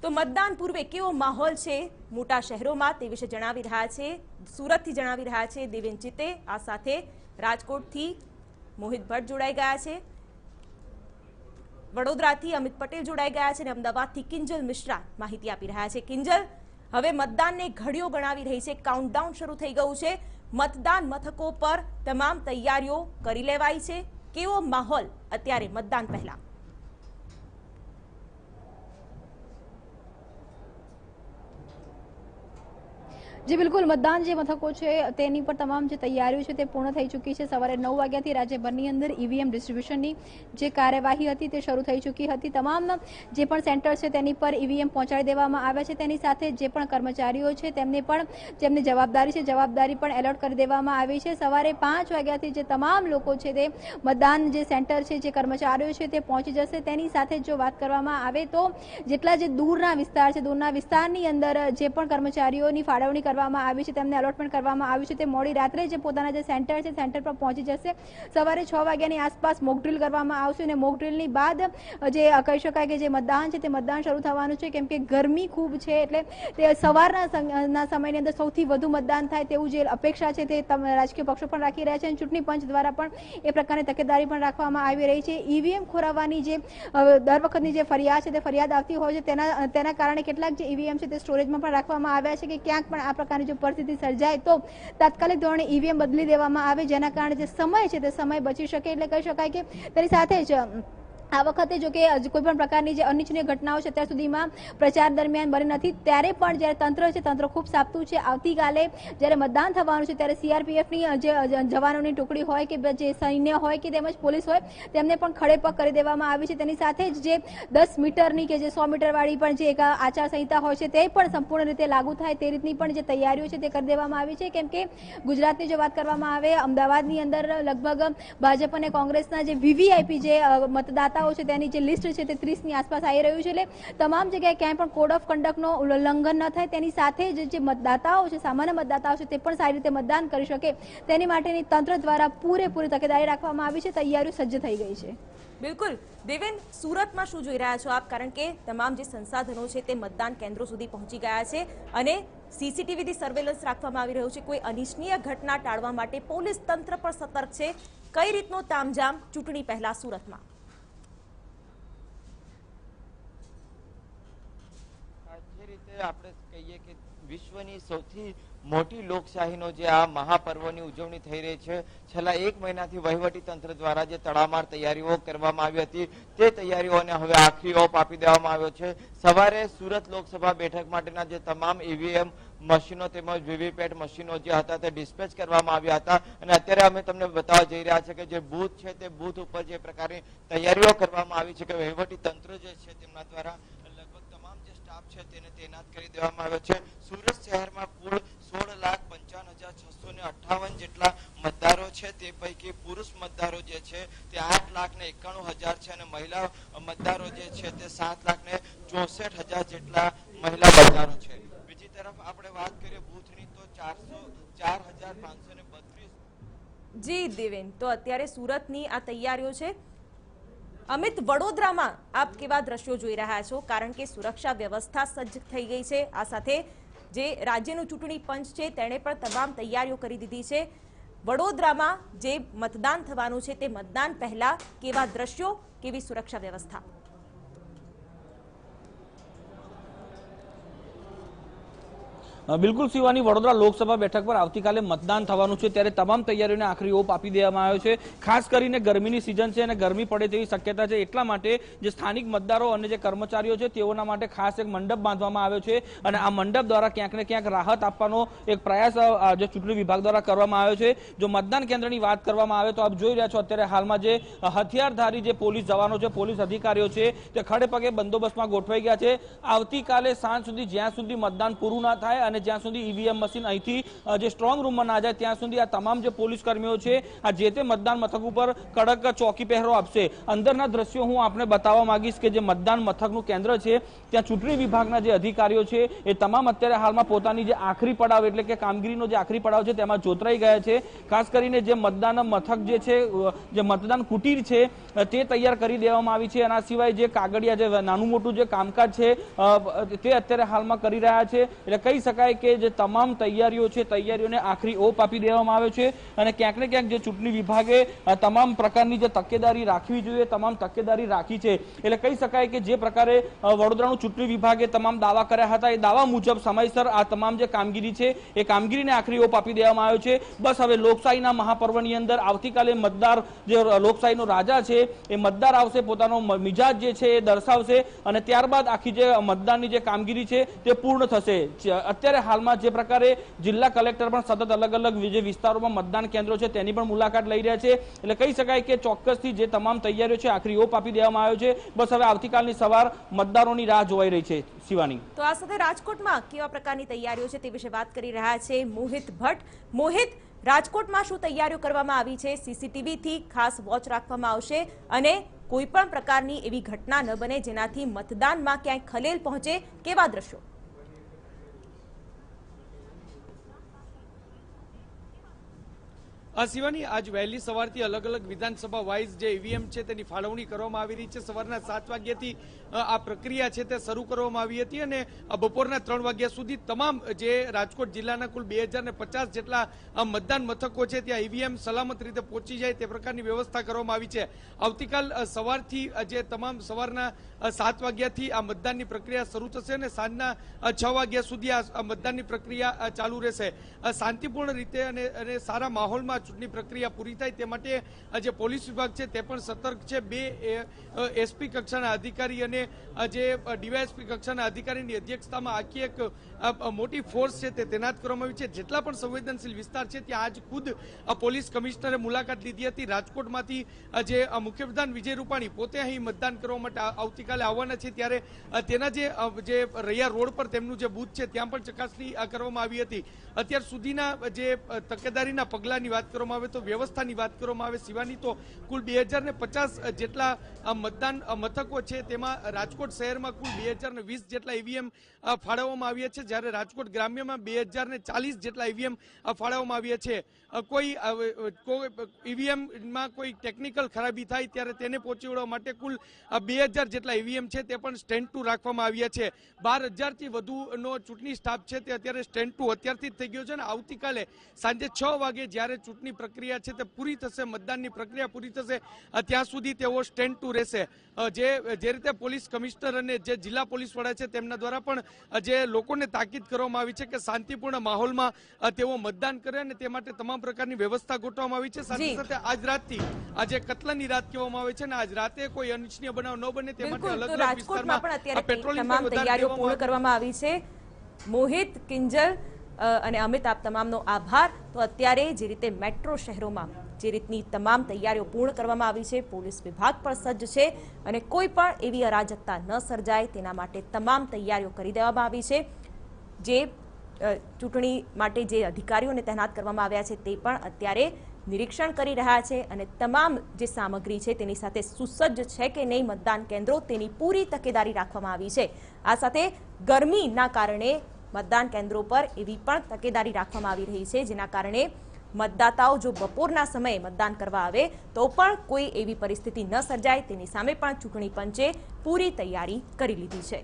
તો મતદાન પૂર્વે કેવો માહોલ છે મોટા શહેરોમાં તે વિશે જણાવી રહ્યા છે સુરતથી જણાવી રહ્યા છે દેવેન ચિત્તે। આ સાથે રાજકોટથી મોહિત ભટ્ટ જોડાઈ ગયા છે, વડોદરાથી અમિત પટેલ જોડાઈ ગયા છે અને અમદાવાદથી કિંજલ મિશ્રા માહિતી આપી રહ્યા છે। કિંજલ, હવે મતદાનને ઘડીઓ ગણાવી રહી છે, કાઉન્ટડાઉન શરૂ થઈ ગયું છે, મતદાન મથકો પર તમામ તૈયારીઓ કરી લેવાઈ છે, કેવો માહોલ અત્યારે મતદાન પહેલા? जी बिल्कुल, मतदान जे मथको छे तेनी पर तमाम जे तैयारीओ छे ते पूर्ण थई चूकी छे। सवारे 9 वाग्याथी राज्यभરની અંદર ईवीएम ડિસ્ટ્રીબ્યુશનની જે કાર્યવાહી હતી તે શરૂ થઈ ચૂકી હતી। તમામ જે પણ સેન્ટર છે તેની પર ईवीएम પહોંચાડી દેવામાં આવે છે। તેની સાથે જે પણ કર્મચારીઓ છે તેમને પણ જેમની જવાબદારી છે જવાબદારી પણ એલર્ટ કરી દેવામાં આવી છે। સવારે 5 વાગ્યાથી જે તમામ લોકો છે તે મતદાન જે સેન્ટર છે જે કર્મચારીઓ છે તે પહોંચી જશે। તેની સાથે જો વાત કરવામાં આવે તો જેટલા જે દૂરના વિસ્તાર છે દૂરના વિસ્તારની અંદર જે પણ કર્મચારીઓની ફાળવણી કરવામાં આવી છે તેમને અલોટમેન્ટ કરવામાં આવ્યું છે તે મોડી રાત્રે જે પોતાના જે સેન્ટર છે સેન્ટર પર પહોંચી જશે। સવારે 6 વાગ્યાની આસપાસ મોક ડ્રીલ કરવામાં આવશે અને મોક ડ્રીલની બાદ જે કહી શકાય કે જે મતદાન છે તે મતદાન શરૂ થવાનું છે, કેમ કે ગરમી ખૂબ છે એટલે તે સવારના સમયની અંદર સૌથી વધુ મતદાન થાય તેવું જે અપેક્ષા છે તે રાજકીય પક્ષો પણ રાખી રહ્યા છે અને ચૂંટણી પંચ દ્વારા પણ એ પ્રકારની તકેદારી પણ રાખવામાં આવી રહી છે। ઈવીએમ ખોરાવવાની જે દર વખતની જે ફરિયાદ છે તે ફરિયાદ આવતી હોય છે તેના કારણે કેટલાક જે ઈવીએમ છે તે સ્ટોરેજમાં પણ રાખવામાં આવ્યા છે કે ક્યાંક પણ આ પ્રકારની જો પરિસ્થિતિ સર્જાય તો તાત્કાલિક ધોરણે ઈવીએમ બદલી દેવામાં આવે, જેના કારણે જે સમય છે તે સમય બચી શકે। એટલે કહી શકાય કે તેની સાથે જ આ વખતે જો કે કોઈ પણ પ્રકારની જે અનિચ્છનીય ઘટનાઓ છે અત્યાર સુધીમાં પ્રચાર દરમિયાન બની નથી, ત્યારે પણ જ્યારે તંત્ર છે તંત્ર ખૂબ સાબતું છે। આવતીકાલે જ્યારે મતદાન થવાનું છે ત્યારે સીઆરપીએફની જે જવાનોની ટુકડી હોય કે જે સૈન્ય હોય કે તેમજ પોલીસ હોય તેમને પણ ખડેપગ કરી દેવામાં આવી છે। તેની સાથે જ જે 10 મીટરની કે જે 100 મીટરવાળી પણ જે એક આચારસંહિતા હોય છે તે પણ સંપૂર્ણ રીતે લાગુ થાય તે રીતની પણ જે તૈયારીઓ છે તે કરી દેવામાં આવી છે। કેમ કે ગુજરાતની જો વાત કરવામાં આવે અમદાવાદની અંદર લગભગ ભાજપ અને કોંગ્રેસના જે વીવીઆઈપી જે મતદાતા તેની જે લિસ્ટ છે તે 30 ની આસપાસ આવી રહ્યું છે। એટલે તમામ જગ્યાએ ક્યાંય પણ કોડ ઓફ કન્ડક્ટનો ઉલ્લંઘન ન થાય તેની સાથે જ જે મતદાતાઓ છે સામાન્ય મતદાતાઓ છે તે પણ સારી રીતે મતદાન કરી શકે તેની માટેની તંત્ર દ્વારા પૂરેપૂરી તકેદારી રાખવામાં આવી છે, તૈયારીઓ સજ્જ થઈ ગઈ છે। બિલકુલ દેવેન, સુરતમાં શું જોઈ રહ્યા છો આપ? કારણ કે તમામ જે સંસાધનો છે તે મતદાન કેન્દ્રો સુધી પહોંચી ગયા છે અને સીસીટીવીથી સર્વેલન્સ રાખવામાં આવી રહ્યું છે। કોઈ અનિચ્છનીય ઘટના ટાળવા માટે પોલીસ તંત્ર પણ સતર્ક છે। કઈ રીતનો તામઝામ ચૂંટણી પહેલા સુરતમાં? આપણે કહીએ કે વિશ્વની સૌથી મોટી લોકશાહીનો જે આ મહાપર્વની ઉજવણી થઈ રહી છે, છેલ્લા 1 મહિનાથી વહીવટી તંત્ર દ્વારા જે તડામાર તૈયારીઓ કરવામાં આવી હતી તે તૈયારીઓને હવે આખરી ઓપ આપી દેવામાં આવ્યો છે। સવારે સુરત લોકસભા બેઠક માટેના જે તમામ ઈવીએમ મશીનો તેમજ વીવીપેટ મશીનો જે હતા તે ડિસ્પેચ કરવામાં આવ્યા હતા અને અત્યારે અમે તમને બતાવવા જઈ રહ્યા છે કે જે બૂથ છે તે બૂથ ઉપર જે પ્રકારની તૈયારીઓ કરવામાં આવી છે કે વહીવટી તંત્ર જે છે તેમના દ્વારા છે તેને તૈનાત કરી દેવામાં આવ્યો છે। સુરત શહેરમાં કુલ 16,55,658 જેટલા મતદારો છે, તે પૈકી પુરુષ મતદારો જે છે તે 8,91,000 છે અને મહિલા મતદારો જે છે તે 7,64,000 જેટલા મહિલા મતદારો છે। બીજી તરફ આપણે વાત કરીએ બૂથની તો 4,532। જી દેવેન, તો અત્યારે સુરતની આ તૈયારીઓ છે। અમિત, વડોદરામાં આપ કેવા દ્રશ્યો જોઈ રહ્યા છો? કારણ કે સુરક્ષા વ્યવસ્થા સજ્જ થઈ ગઈ છે, આ સાથે જે રાજ્યનું ચૂંટણી પંચ છે તેણે પણ તમામ તૈયારીઓ કરી દીધી છે। વડોદરામાં જે મતદાન થવાનું છે તે મતદાન પહેલા કેવા દ્રશ્યો, કેવી સુરક્ષા વ્યવસ્થા? બિલકુલ શિવાની, વડોદરા લોકસભા બેઠક પર આવતીકાલે મતદાન થવાનું છે ત્યારે તમામ તૈયારીઓને આખરી ઓપ આપી દેવામાં આવ્યો છે। ખાસ કરીને ગરમીની સિઝન છે અને ગરમી પડે તેવી શક્યતા છે, એટલા માટે જે સ્થાનિક મતદારો અને જે કર્મચારીઓ છે તેઓના માટે ખાસ એક મંડપ બાંધવામાં આવ્યો છે અને આ મંડપ દ્વારા ક્યાંક ને ક્યાંક રાહત આપવાનો એક પ્રયાસ જે ચૂંટણી વિભાગ દ્વારા કરવામાં આવ્યો છે। જો મતદાન કેન્દ્રની વાત કરવામાં આવે તો આપ જોઈ રહ્યા છો અત્યારે હાલમાં જે હથિયારધારી જે પોલીસ જવાનો છે, પોલીસ અધિકારીઓ છે તે ખડે પગે બંદોબસ્તમાં ગોઠવાઈ ગયા છે। આવતીકાલે સાંજ સુધી જ્યાં સુધી મતદાન પૂરું ના થાય અને જ્યાં સુધી ઈવીએમ મશીન અહીંથી જે સ્ટ્રોંગ રૂમમાં ના જાય ત્યાં સુધી આ તમામ જે પોલીસ કર્મીઓ છે આ જે તે મતદાન મથક ઉપર કડક ચોકી પહેરો આપશે. અંદરના દ્રશ્યો હું આપને બતાવવા માંગીશ કે જે મતદાન મથકનું કેન્દ્ર છે ત્યાં ચૂંટણી વિભાગના જે અધિકારીઓ છે એ તમામ અત્યારે હાલમાં પોતાની જે આખરી પડાવ એટલે કે કામગીરીનો જે આખરી પડાવ છે તેમાં જોતરાઈ ગયા છે. ખાસ કરીને જે મતદાન મથક જે છે, જે મતદાન કુટીર છે તે તૈયાર કરી દેવામાં આવી છે. એના સિવાય જે કાગળિયા જે નાનું મોટું જે કામકાજ છે તે અત્યારે હાલમાં કરી રહ્યા છે. એટલે કહી શકાય કે જે તમામ તૈયારીઓ છે તૈયારીઓને આખરી ઓપ આપી દેવામાં આવ્યો છે અને ક્યાંક ને ક્યાંક જે ચૂંટણી વિભાગે તમામ પ્રકારની જે તકેદારી રાખવી જોઈએ તમામ તકેદારી રાખી છે. એટલે કહી શકાય કે જે પ્રકારે વડોદરાનું ચૂંટણી વિભાગે તમામ દાવા કર્યા હતા એ દાવા મુજબ સમયસર આ તમામ જે કામગીરી છે એ કામગીરીને આખરી ઓપ આપી દેવામાં આવ્યો છે. બસ હવે લોકશાહીના મહાપર્વની અંદર આવતીકાલે મતદાર જે લોકશાહીનો રાજા છે એ મતદાર આવશે, પોતાનો મિજાજ જે છે એ દર્શાવશે અને ત્યારબાદ આખી જે મતદાનની જે કામગીરી છે તે પૂર્ણ થશે. અત્યારે હાલમાં જે પ્રકારે જિલ્લા કલેક્ટર પણ સતત અલગ અલગ જે વિસ્તારોમાં મતદાન કેન્દ્રો છે તેની પણ મુલાકાત લઈ રહ્યા છે. એટલે કહી શકાય કે ચોક્કસથી જે તમામ તૈયારીઓ છે આખરી ઓપ આપી દેવામાં આવ્યો છે. બસ હવે આવતીકાલની સવાર મતદારોની રાહ જોવાઈ રહી છે. શિવાની, તો આ સાથે રાજકોટમાં કેવા પ્રકારની તૈયારીઓ છે તે વિશે વાત કરી રહ્યા છે મોહિત ભટ્ટ. મોહિત, રાજકોટમાં શું તૈયારીઓ કરવામાં આવી છે? સીસીટીવી થી ખાસ વોચ રાખવામાં આવશે અને કોઈ પણ પ્રકારની એવી ઘટના ન બને જેનાથી મતદાનમાં ક્યાંય ખલેલ પહોંચે. કેવા દ્રશ્યો? શિવાની, આજ વહેલી સવારથી અલગ અલગ વિધાનસભા વાઇઝ જે ઈવીએમ છે તેની ફાળવણી કરવામાં આવી રહી છે. સવારના 7 વાગ્યાથી આ પ્રક્રિયા છે તે શરૂ કરવામાં આવી હતી અને બપોરના 3 વાગ્યા સુધી તમામ જે રાજકોટ જિલ્લાના કુલ 2050 જેટલા મતદાન મથકો છે ત્યાં ઈવીએમ સલામત રીતે પહોંચી જાય તે પ્રકારની વ્યવસ્થા કરવામાં આવી છે. આવતીકાલ સવારથી જે તમામ સવારના 7 વાગ્યાથી આ મતદાનની પ્રક્રિયા શરૂ થશે અને સાંજના 6 વાગ્યા સુધી આ મતદાનની પ્રક્રિયા ચાલુ રહેશે. શાંતિપૂર્ણ રીતે અને સારા માહોલમાં ચૂંટણી પ્રક્રિયા પૂરી થાય તે માટે જે પોલીસ વિભાગ છે તે પણ સતર્ક છે. 2 એસપી કક્ષાના અધિકારી અને જે ડીવાયએસપી કક્ષાના અધિકારીની અધ્યક્ષતામાં આખી એક મોટી ફોર્સ છે તે તૈનાત કરવામાં આવી છે. જેટલા પણ સંવેદનશીલ વિસ્તાર છે ત્યાં આજ ખુદ પોલીસ કમિશનરે મુલાકાત લીધી હતી. રાજકોટમાંથી જે મુખ્યપ્રધાન વિજય રૂપાણી પોતે અહીં મતદાન કરવા માટે આવતીકાલે આવવાના છે ત્યારે તેના જે રૈયા રોડ પર તેમનું જે બૂથ છે ત્યાં પણ ચકાસણી કરવામાં આવી હતી. અત્યાર સુધીના જે તકેદારીના પગલાંની વાત કરવામાં આવે તો વ્યવસ્થાની વાત કરવામાં આવે શિવાની તો કુલ 2050 જેટલા મતદાન મથકો છે તેમાં રાજકોટ શહેરમાં કુલ 2020 જેટલા ઈવીએમ ફાળવવામાં આવ્યા છે જ્યારે રાજકોટ ગ્રામ્યમાં 2040 જેટલા ઈવીએમ ફાળવવામાં આવ્યા છે. કોઈ ઈવીએમમાં કોઈ ટેકનિકલ ખરાબી થાય ત્યારે તેને પહોંચી વળવા માટે કુલ 2000 જેટલા ઈવીએમ છે તે પણ સ્ટેન્ડ ટુ રાખવામાં આવ્યા છે. 12000થી વધુનો ચૂંટણી સ્ટાફ છે તે અત્યારે સ્ટેન્ડ ટુ અત્યારથી જ થઈ ગયો છે અને આવતીકાલે સાંજે 6 વાગે જ્યારે ચૂંટણી પ્રક્રિયા છે તે પૂરી થશે, મતદાનની પ્રક્રિયા પૂરી થશે ત્યાં સુધી તેઓ સ્ટેન્ડ ટુ રહેશે. જે રીતે પોલીસ કમિશનર અને જે જિલ્લા પોલીસ વડા છે તેમના દ્વારા પણ જે લોકોને તાકીદ કરવામાં આવી છે કે શાંતિપૂર્ણ માહોલમાં તેઓ મતદાન કરે અને તે માટે તમામ પ્રકારની વ્યવસ્થા ગોઠવવામાં આવી છે. સાથે સાથે આજ રાતથી આજે કતલની રાત કહેવામાં આવે છે અને આજ રાતે કોઈ અનિચ્છનીય બનાવ ન બને તે માટે અલગ અલગ વિસ્તારમાં પણ અત્યારે તમામ તૈયારીઓ પૂર્ણ કરવામાં આવી છે. મોહિત, કિંજલ અને અમિત, આપ તમામનો આભાર. તો અત્યારે જે રીતે મેટ્રો શહેરોમાં જે રીતની તમામ તૈયારીઓ પૂર્ણ કરવામાં આવી છે, પોલીસ વિભાગ પણ સજ્જ છે અને કોઈ પણ એવી અરાજકતા ન સર્જાય તેના માટે તમામ તૈયારીઓ કરી દેવામાં આવી છે. જે ચૂંટણી માટે જે અધિકારીઓને તૈનાત કરવામાં આવ્યા છે તે પણ અત્યારે નિરીક્ષણ કરી રહ્યા છે અને તમામ જે સામગ્રી છે તેની સાથે સુસજ્જ છે કે નહીં મતદાન કેન્દ્રો તેની પૂરી તકેદારી રાખવામાં આવી છે. આ સાથે ગરમીના કારણે મતદાન કેન્દ્રો પર એવી પણ તકેદારી રાખવામાં આવી રહી છે જેના કારણે મતદાતાઓ જો બપોરના સમયે મતદાન કરવા આવે તો પણ કોઈ એવી પરિસ્થિતિ ન સર્જાય તેની સામે પણ ચૂંટણી પંચે પૂરી તૈયારી કરી લીધી છે.